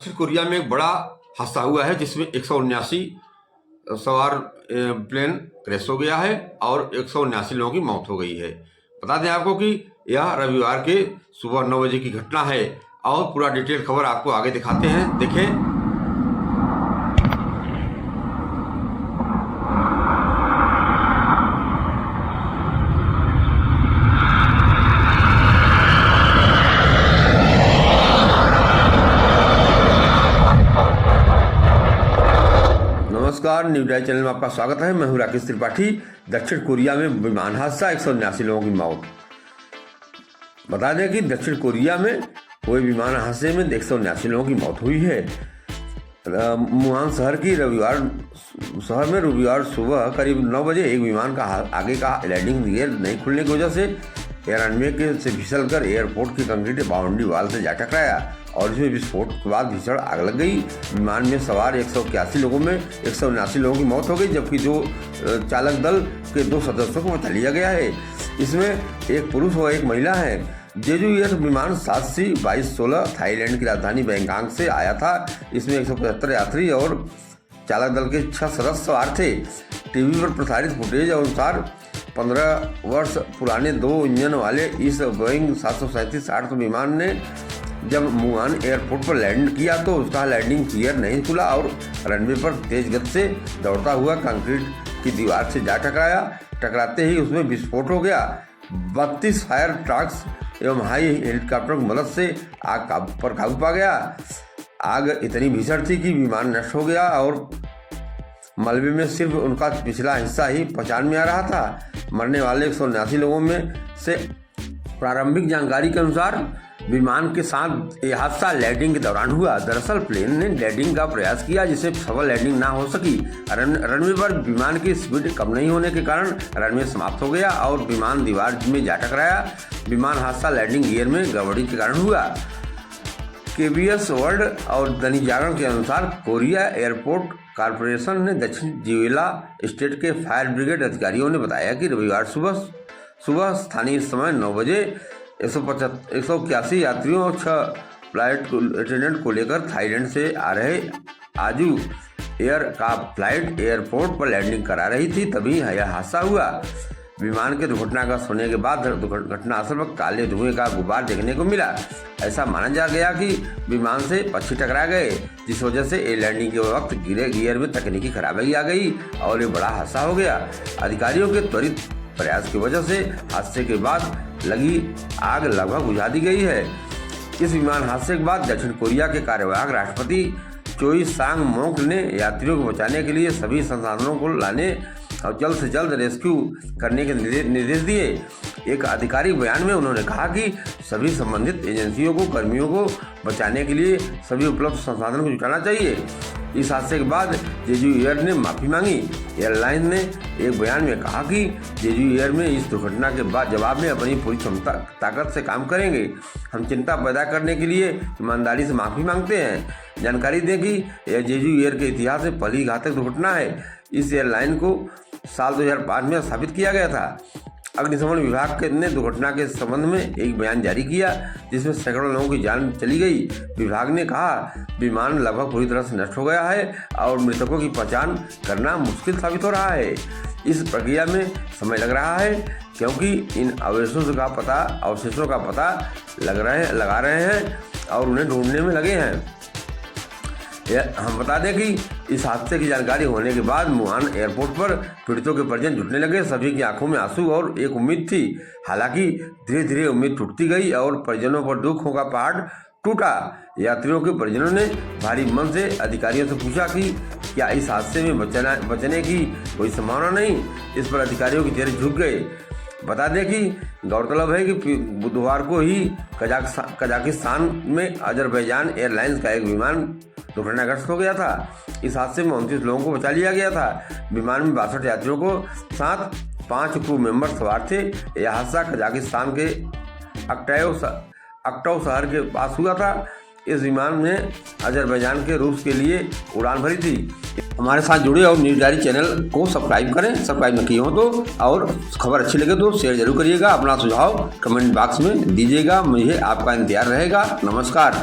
दक्षिण कोरिया में एक बड़ा हादसा हुआ है जिसमें 179 सवार प्लेन क्रैश हो गया है और 179 लोगों की मौत हो गई है। बता दें आपको कि यह रविवार के सुबह 9 बजे की घटना है और पूरा डिटेल खबर आपको आगे दिखाते हैं, देखें। नमस्कार, न्यूज डाई चैनल में आपका स्वागत है। मैं हूं राकेश त्रिपाठी। दक्षिण कोरिया में विमान हादसा, 179 लोगों की मौत। बता दें कि दक्षिण कोरिया में हुए विमान हादसे में 179 लोगों की मौत हुई है। मुहान शहर में रविवार सुबह करीब 9 बजे एक विमान का आगे का लैंडिंग गियर नहीं खुलने की वजह से रनवे से फिसलकर एयरपोर्ट की कंक्रीट बाउंड्री वाल से जा टकराया और इसमें विस्फोट के बाद भीषण आग लग गई। विमान में सवार 181 लोगों में 179 लोगों की मौत हो गई, जबकि दो चालक दल के 2 सदस्यों को बचा लिया गया है। इसमें एक पुरुष व एक महिला है। जेजू एयर विमान 7C-2216 थाईलैंड की राजधानी बैंकॉक से आया था। इसमें 175 यात्री और चालक दल के 6 सदस्य सवार थे। टीवी पर प्रसारित फुटेज अनुसार 15 वर्ष पुराने 2 इंजन वाले इस बोइंग 737-800 विमान ने जब मुहान एयरपोर्ट पर लैंड किया तो उसका लैंडिंग गियर नहीं खुला और रनवे पर तेज गति से दौड़ता हुआ कंक्रीट की दीवार से जा टकराया। टकराते ही उसमें विस्फोट हो गया। 32 फायर ट्रक्स एवं हाई हेलीकॉप्टर की मदद से आग पर काबू पा गया। आग इतनी भीषण थी कि विमान नष्ट हो गया और मलबे में सिर्फ उनका पिछला हिस्सा ही पहचान में आ रहा था। मरने वाले 179 लोगों में से प्रारंभिक जानकारी के अनुसार विमान के साथ यह हादसा लैंडिंग के दौरान हुआ। दरअसल प्लेन ने लैंडिंग का प्रयास किया जिससे सफल लैंडिंग ना हो सकी। रनवे पर विमान की स्पीड कम नहीं होने के कारण रनवे समाप्त हो गया और विमान दीवार में जा टकराया। विमान हादसा लैंडिंग गियर में गड़बड़ी के कारण हुआ। KBS वर्ल्ड और दैनिक जागरण के अनुसार कोरिया एयरपोर्ट कॉरपोरेशन ने दक्षिण जियोला स्टेट के फायर ब्रिगेड अधिकारियों ने बताया कि रविवार सुबह स्थानीय समय 9 बजे 181 यात्रियों और 6 फ्लाइट अटेंडेंट को लेकर थाईलैंड से आ रहे आजू एयर का फ्लाइट एयरपोर्ट पर लैंडिंग करा रही थी, तभी यह हादसा हुआ। विमान के दुर्घटना का होने के बाद घटना स्थल पर काले धुएं का गुबार देखने को मिला। ऐसा माना जा गया कि विमान से पक्षी टकरा गए, जिस वजह से लैंडिंग के वक्त गियर में तकनीकी खराबी आ गई और ये बड़ा हादसा हो गया। अधिकारियों के त्वरित प्रयास की वजह से हादसे के बाद लगी आग लगभग बुझा दी गई है। इस विमान हादसे के बाद दक्षिण कोरिया के कार्यवाहक राष्ट्रपति चोई सांग मोक ने यात्रियों को बचाने के लिए सभी संसाधनों को लाने और जल्द से जल्द रेस्क्यू करने के निर्देश दिए। एक आधिकारिक बयान में उन्होंने कहा कि सभी संबंधित एजेंसियों को कर्मियों को बचाने के लिए सभी उपलब्ध संसाधनों को जुटाना चाहिए। इस हादसे के बाद जेजू एयर ने माफी मांगी। एयरलाइन ने एक बयान में कहा कि जेजू एयर में इस दुर्घटना के बाद जवाब में अपनी पूरी ताकत से काम करेंगे। हम चिंता पैदा करने के लिए ईमानदारी से माफी मांगते हैं। जानकारी दें कि यह जेजू एयर के इतिहास में पहली घातक दुर्घटना है। इस एयरलाइन को साल 2005 में स्थापित किया गया था। अग्निशमन विभाग ने दुर्घटना के संबंध में एक बयान जारी किया जिसमें सैकड़ों लोगों की जान चली गई। विभाग ने कहा विमान लगभग पूरी तरह से नष्ट हो गया है और मृतकों की पहचान करना मुश्किल साबित हो रहा है। इस प्रक्रिया में समय लग रहा है क्योंकि इन अवशेषों का पता लगा रहे हैं और उन्हें ढूंढने में लगे हैं। हम बता दें कि इस हादसे की जानकारी होने के बाद मुहान एयरपोर्ट पर पीड़ितों के परिजन जुटने लगे। सभी की आंखों में आंसू और एक उम्मीद थी। हालांकि धीरे धीरे उम्मीद टूटती गई और परिजनों पर दुखों का पहाड़ टूटा। यात्रियों के परिजनों ने भारी मन से अधिकारियों से पूछा कि क्या इस हादसे में बचने की कोई संभावना नहीं। इस पर अधिकारियों के चेहरे झुक गए। बता दें कि गौरतलब है कि बुधवार को ही कजाकिस्तान में अजरबैजान एयरलाइंस का एक विमान दुर्घटनाग्रस्त हो गया था। इस हादसे में 29 लोगों को बचा लिया गया था। विमान में 62 यात्रियों को साथ 5 क्रू मेंबर सवार थे। यह हादसा कजाकिस्तान के अक्टाव शहर के पास हुआ था। इस विमान ने अजरबैजान के रूस के लिए उड़ान भरी थी। हमारे साथ जुड़े और न्यूज डायरी चैनल को सब्सक्राइब करें। सब्सक्राइब न किए हो तो, और खबर अच्छी लगे तो शेयर जरूर करिएगा। अपना सुझाव कमेंट बॉक्स में दीजिएगा। मुझे आपका इंतजार रहेगा। नमस्कार।